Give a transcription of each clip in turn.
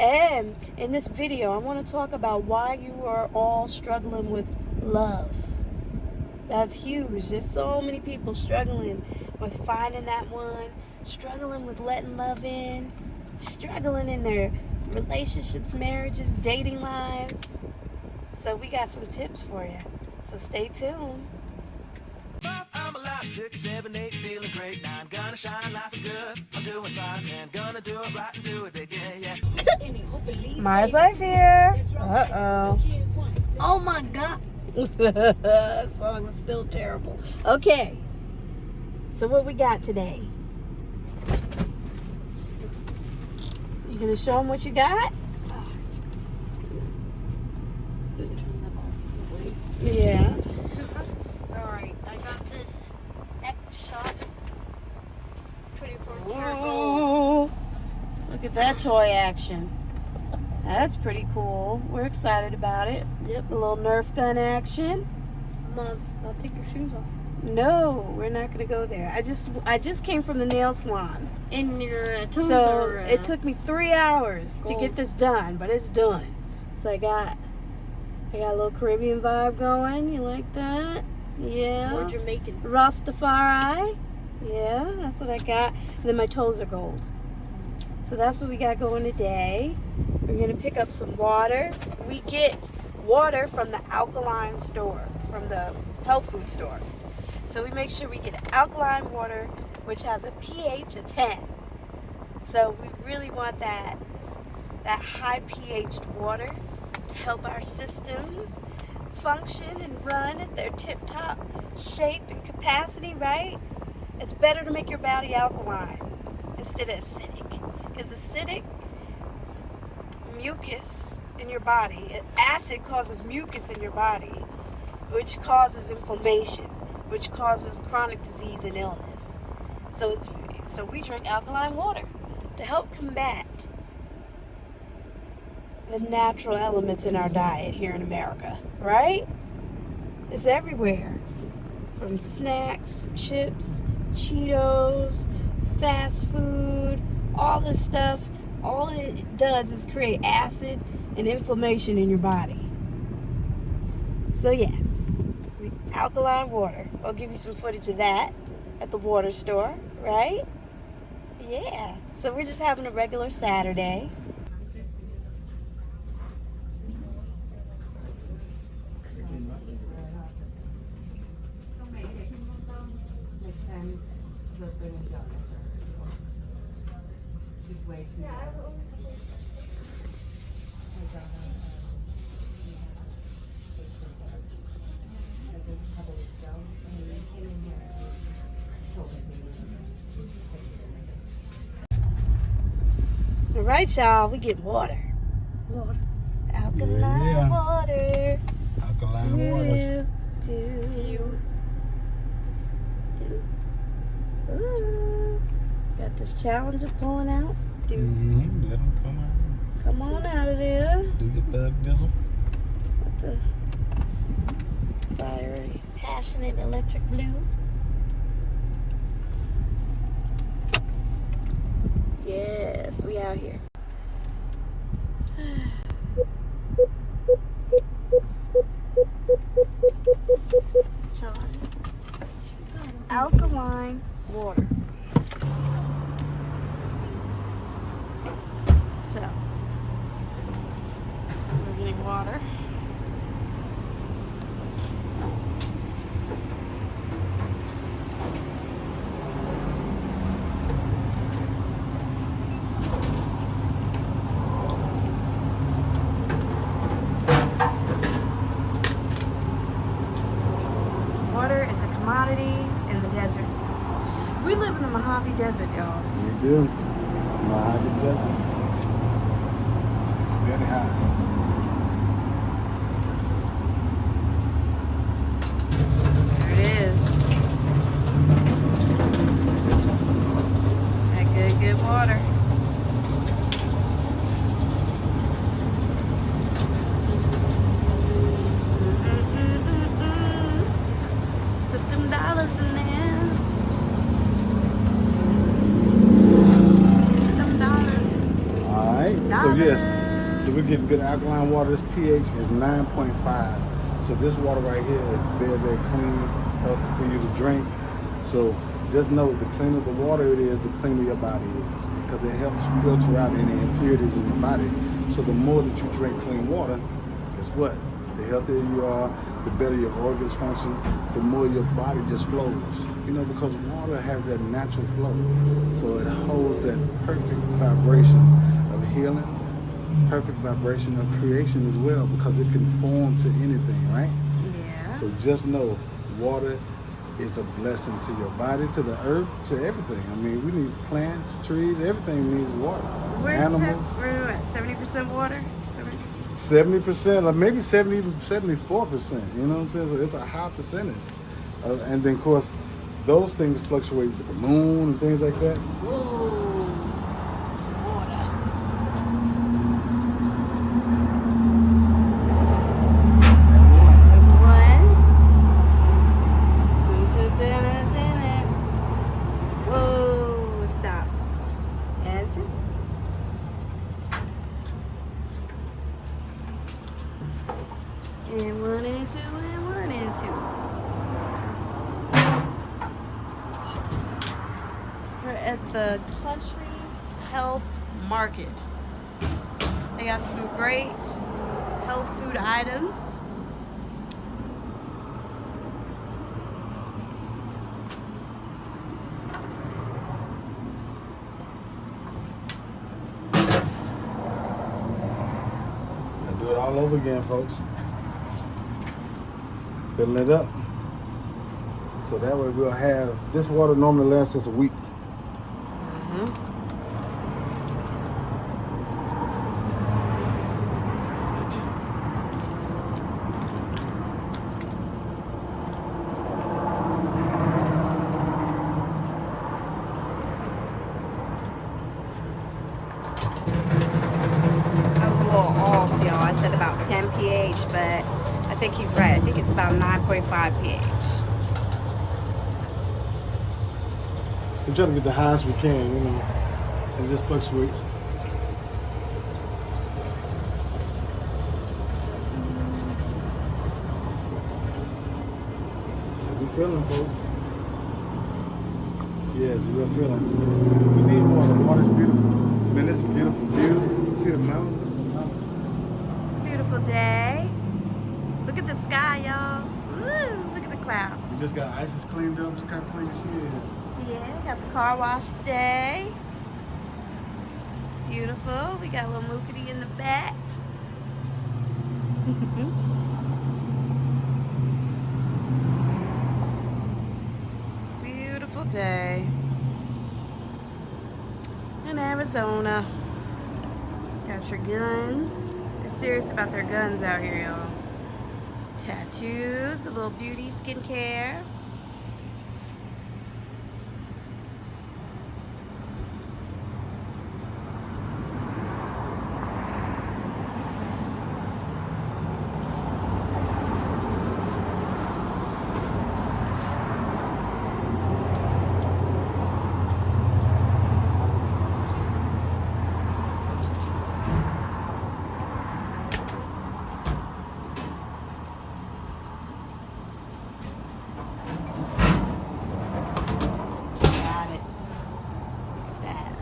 And in this video, I want to talk about why you are all struggling with love. That's huge. There's so many people struggling with finding that one, struggling with letting love in, struggling in their relationships, marriages, dating lives. So we got some tips for you. So stay tuned. I'm alive, 6, 7, 8, feeling great. 9, gonna shine, life is good. I'm doing fine, 10, gonna do it right and do it again, yeah. Mars Life here. Uh-oh. Oh my God. That song is still terrible. Okay. So what we got today? You gonna show them what you got? Just turn that off. Yeah. Alright, I got this X shot 24 karat gold. Whoa. Look at that toy action. That's pretty cool. We're excited about it. Yep. A little Nerf gun action. Mom, I'll take your shoes off. No, we're not gonna go there. I just came from the nail salon. And your toes So are, it took me 3 hours to get this done, but it's done. So I got a little Caribbean vibe going. You like that? Yeah. More Jamaican. Rastafari. Yeah, that's what I got. And then my toes are gold. So that's what we got going today. We're gonna pick up some water. We get water from the Alkaline store, from the health food store. So we make sure we get alkaline water, which has a pH of 10. So we really want that high pH water to help our systems function and run at their tip-top shape and capacity, right? It's better to make your body alkaline instead of acidic. Because acidic mucus in your body, acid causes mucus in your body, which causes inflammation, which causes chronic disease and illness. So we drink alkaline water to help combat the natural elements in our diet here in America, right? It's everywhere. From snacks, chips, Cheetos, fast food, all this stuff, all it does is create acid and inflammation in your body. So yes, alkaline water. I'll give you some footage of that at the water store, right? Yeah. So we're just having a regular Saturday. All right, y'all, we get water. Alkaline water. Alkaline water. Ooh. Got this challenge of pulling out. Let them come out. Come on out of there. Do your thug dizzle. With the fiery, passionate electric blue. Yes, we out here. Alkaline water. So, we're getting water. Water is a commodity in the desert. We live in the Mojave Desert, y'all. We do. Mojave Deserts. It's very hot. There it is. That good water. Put them dollars in there. Put them dollars. All right. So yes, so we're getting good alkaline water. This pH is 9.5. So this water right here is very, very clean, healthy for you to drink. So just know the cleaner the water it is, the cleaner your body is, because it helps filter out any impurities in your body. So the more that you drink clean water, guess what? The healthier you are, the better your organs function, the more your body just flows. You know, because water has that natural flow. So it holds that perfect vibration of healing, perfect vibration of creation as well, because it can form to anything, right? Yeah. So just know water is a blessing to your body, to the earth, to everything. I mean, we need plants, trees, everything needs water. Animals. We're at 70% water. 70% or maybe 70, 74%. You know what I'm saying? So it's a high percentage. And then, of course, those things fluctuate with the moon and things like that. Whoa. Water. There's one. Whoa, it stops. And two. And one and two, and one and two. We're at the Country Health Market. They got some great health food items. And do it all over again, folks. Filling it up. So that way we'll have, this water normally lasts us a week. I was a little off, y'all. I said about 10 pH, but I think he's right. I think it's about 9.5 pH. We try to get the highest we can, you know. It just fluctuates. So we feeling, folks. Yes, we're feeling. We need water. Water's beautiful. Man, this is a beautiful view. See the mountains? It's a beautiful day. Look at the sky, y'all. Woo, look at the clouds. We just got Isis cleaned up. Look how clean she is. Yeah, got the car washed today. Beautiful. We got a little mookity in the back. Beautiful day in Arizona. Got your guns. They're serious about their guns out here, y'all. Tattoos, a little beauty, skincare. Got it. Look at that.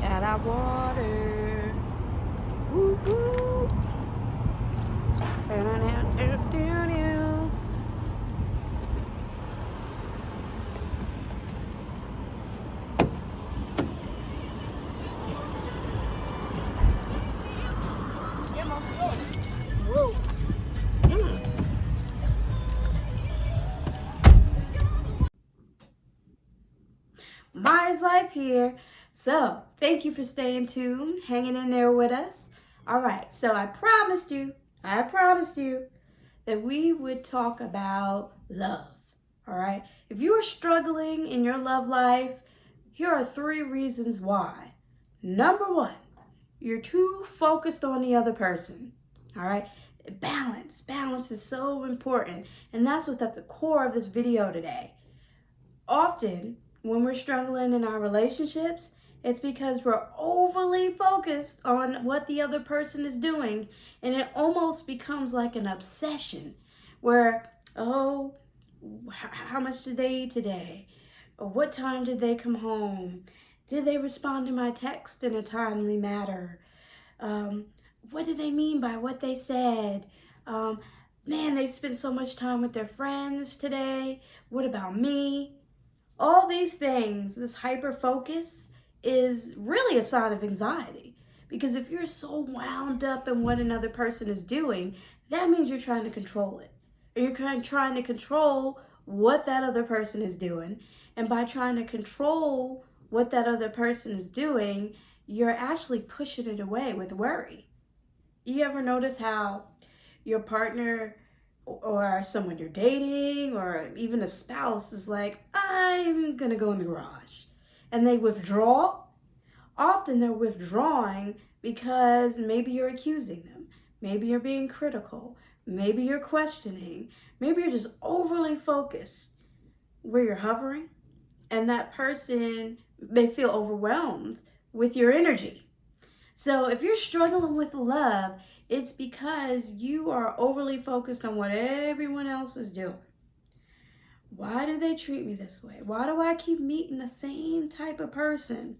Got our water. Woo woo. Do-do-do-do-do-do. Woo. Mars Life here. So, thank you for staying tuned, hanging in there with us. All right, so I promised you that we would talk about love. All right, if you are struggling in your love life, here are 3 reasons why. Number 1, you're too focused on the other person. All right, balance is so important, and that's what's at the core of this video today. Often, when we're struggling in our relationships, it's because we're overly focused on what the other person is doing, and it almost becomes like an obsession where, oh, how much did they eat today? Or what time did they come home? Did they respond to my text in a timely manner? What did they mean by what they said? Man, they spent so much time with their friends today. What about me? All these things, this hyper focus is really a sign of anxiety. Because if you're so wound up in what another person is doing, that means you're trying to control it. Or you're trying to control what that other person is doing. And by trying to control what that other person is doing, you're actually pushing it away with worry. You ever notice how your partner or someone you're dating or even a spouse is like, I'm gonna go in the garage, and they withdraw? Often they're withdrawing because maybe you're accusing them, maybe you're being critical, maybe you're questioning, maybe you're just overly focused where you're hovering, and that person may feel overwhelmed with your energy. So if you're struggling with love, it's because you are overly focused on what everyone else is doing. Why do they treat me this way? Why do I keep meeting the same type of person?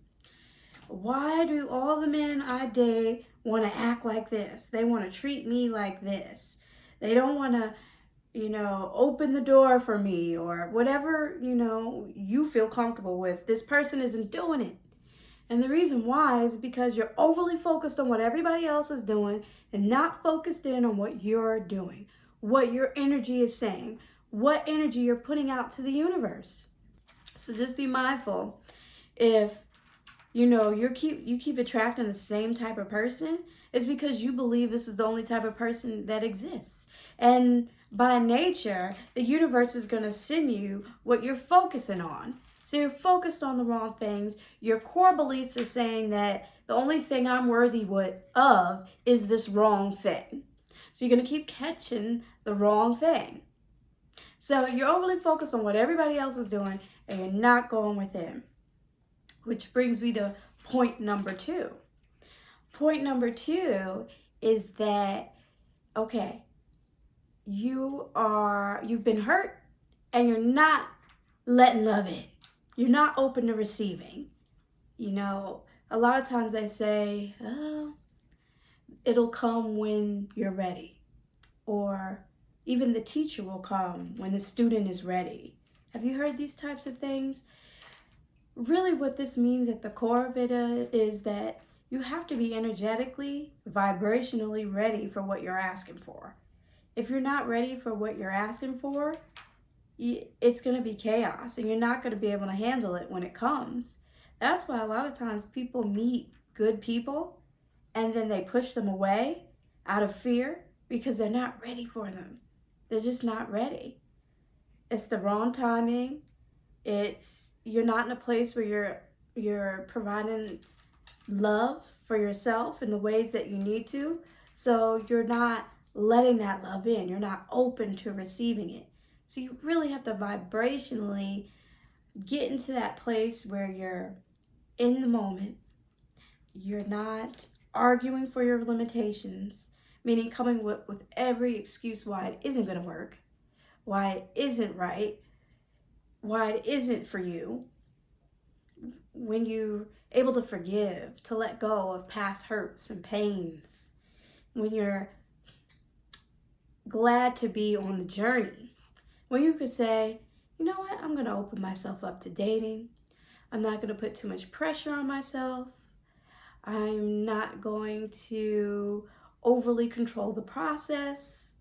Why do all the men I date want to act like this? They want to treat me like this. They don't want to, open the door for me, or whatever, you feel comfortable with. This person isn't doing it. And the reason why is because you're overly focused on what everybody else is doing and not focused in on what you're doing, what your energy is saying, what energy you're putting out to the universe. So just be mindful. If you keep attracting the same type of person, it's because you believe this is the only type of person that exists. And by nature, the universe is going to send you what you're focusing on. So you're focused on the wrong things. Your core beliefs are saying that the only thing I'm worthy of is this wrong thing. So you're going to keep catching the wrong thing. So you're overly focused on what everybody else is doing, and you're not going within. Which brings me to point number 2. Point number 2 is that, okay, you've been hurt and you're not letting love in. You're not open to receiving. A lot of times they say, oh, it'll come when you're ready. Or even the teacher will come when the student is ready. Have you heard these types of things? Really what this means at the core of it is that you have to be energetically, vibrationally ready for what you're asking for. If you're not ready for what you're asking for, it's going to be chaos, and you're not going to be able to handle it when it comes. That's why a lot of times people meet good people and then they push them away out of fear because they're not ready for them. They're just not ready. It's the wrong timing. You're not in a place where you're providing love for yourself in the ways that you need to. So you're not letting that love in. You're not open to receiving it. So you really have to vibrationally get into that place where you're in the moment. You're not arguing for your limitations, meaning coming with every excuse why it isn't going to work, why it isn't right, why it isn't for you. When you're able to forgive, to let go of past hurts and pains, when you're glad to be on the journey, when you could say, you know what, I'm going to open myself up to dating. I'm not going to put too much pressure on myself. I'm not going to overly control the process.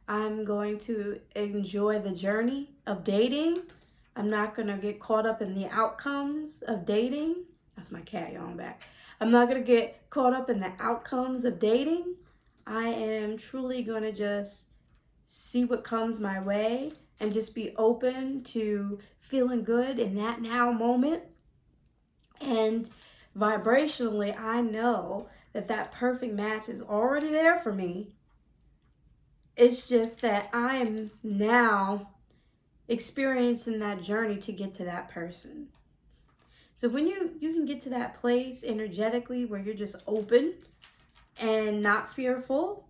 I'm going to enjoy the journey of dating. I'm not going to get caught up in the outcomes of dating. That's my cat yawning back. I'm not going to get caught up in the outcomes of dating. I am truly going to just see what comes my way and just be open to feeling good in that now moment. And vibrationally, I know that perfect match is already there for me. It's just that I am now experiencing that journey to get to that person. So when you can get to that place energetically where you're just open and not fearful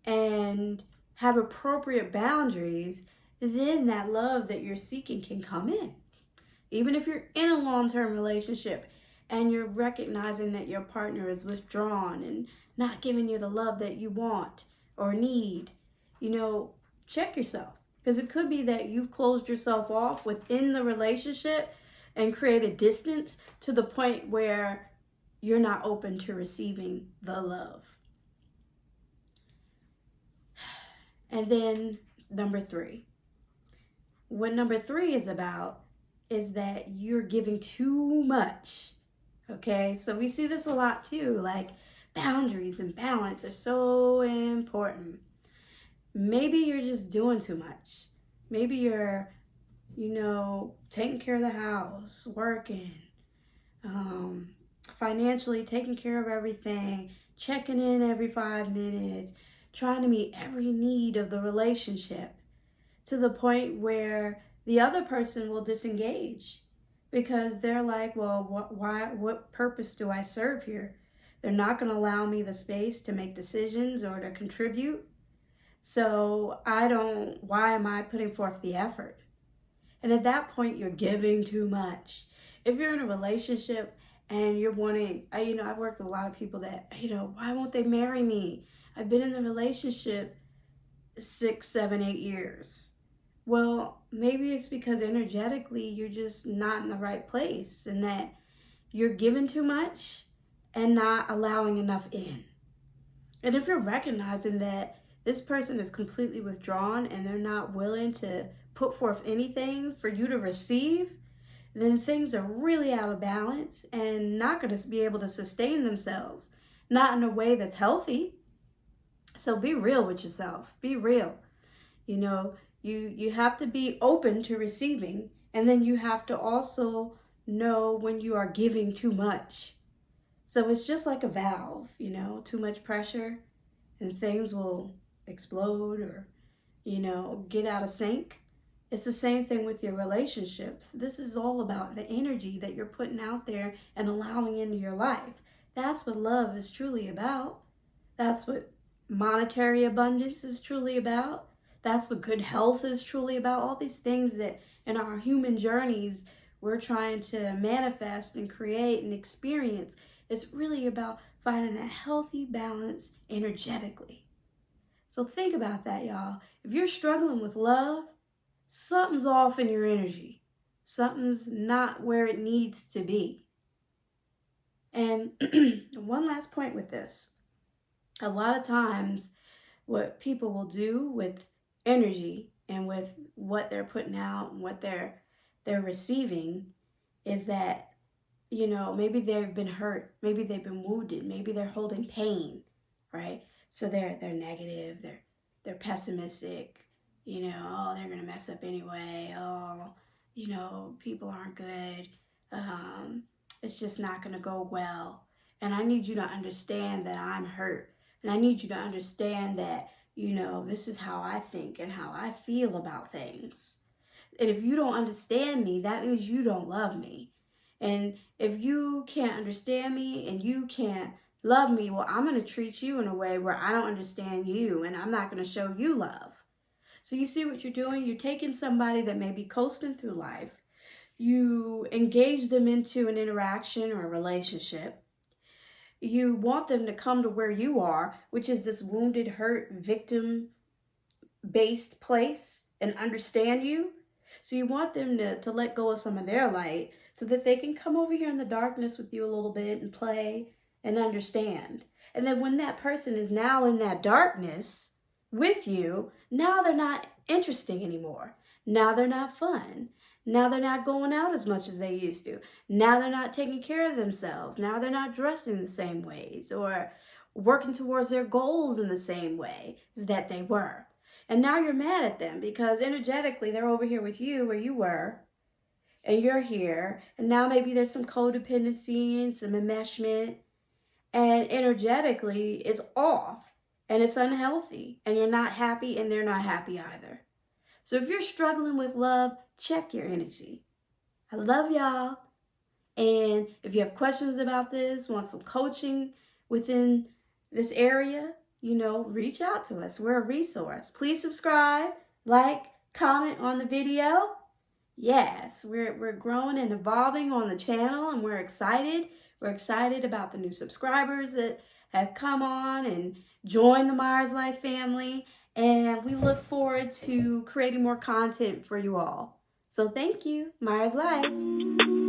and have appropriate boundaries, then that love that you're seeking can come in. Even if you're in a long-term relationship and you're recognizing that your partner is withdrawn and not giving you the love that you want or need, check yourself. Because it could be that you've closed yourself off within the relationship and created distance to the point where you're not open to receiving the love. And then number 3. What number 3 is about is that you're giving too much. Okay, so we see this a lot too, like boundaries and balance are so important. Maybe you're just doing too much. Maybe you're, taking care of the house, working, financially taking care of everything, checking in every 5 minutes, trying to meet every need of the relationship to the point where the other person will disengage because they're like, well, what purpose do I serve here? They're not going to allow me the space to make decisions or to contribute. So why am I putting forth the effort? And at that point, you're giving too much. If you're in a relationship and you're wanting, I've worked with a lot of people that, why won't they marry me? I've been in the relationship 6, 7, 8 years. Well, maybe it's because energetically you're just not in the right place and that you're giving too much and not allowing enough in. And if you're recognizing that this person is completely withdrawn and they're not willing to put forth anything for you to receive, then things are really out of balance and not going to be able to sustain themselves, not in a way that's healthy. So be real with yourself. Be real. You have to be open to receiving, and then you have to also know when you are giving too much. So it's just like a valve, too much pressure and things will explode or, get out of sync. It's the same thing with your relationships. This is all about the energy that you're putting out there and allowing into your life. That's what love is truly about. That's what monetary abundance is truly about. That's what good health is truly about. All these things that in our human journeys we're trying to manifest and create and experience. It's really about finding that healthy balance energetically. So think about that, y'all. If you're struggling with love, something's off in your energy. Something's not where it needs to be. And one last point with this. A lot of times what people will do with energy and with what they're putting out and what they're receiving is that, maybe they've been hurt, maybe they've been wounded, maybe they're holding pain, right? So they're negative, they're pessimistic, oh, they're gonna mess up anyway, oh, people aren't good, it's just not gonna go well. And I need you to understand that I'm hurt. And I need you to understand that, this is how I think and how I feel about things. And if you don't understand me, that means you don't love me. And if you can't understand me and you can't love me, well, I'm going to treat you in a way where I don't understand you and I'm not going to show you love. So you see what you're doing? You're taking somebody that may be coasting through life. You engage them into an interaction or a relationship. You want them to come to where you are, which is this wounded, hurt, victim-based place, and understand you. So you want them to let go of some of their light so that they can come over here in the darkness with you a little bit and play and understand. And then when that person is now in that darkness with you, now they're not interesting anymore. Now they're not fun. Now they're not going out as much as they used to. Now they're not taking care of themselves. Now they're not dressing the same ways or working towards their goals in the same way that they were. And now you're mad at them because energetically they're over here with you where you were and you're here. And now maybe there's some codependency and some enmeshment. And energetically it's off and it's unhealthy. And you're not happy and they're not happy either. So if you're struggling with love, check your energy. I love y'all. And if you have questions about this, want some coaching within this area, reach out to us. We're a resource. Please subscribe, like, comment on the video. Yes, we're growing and evolving on the channel, and we're excited. We're excited about the new subscribers that have come on and joined the Myers Life family. And we look forward to creating more content for you all. So thank you, Myers Life.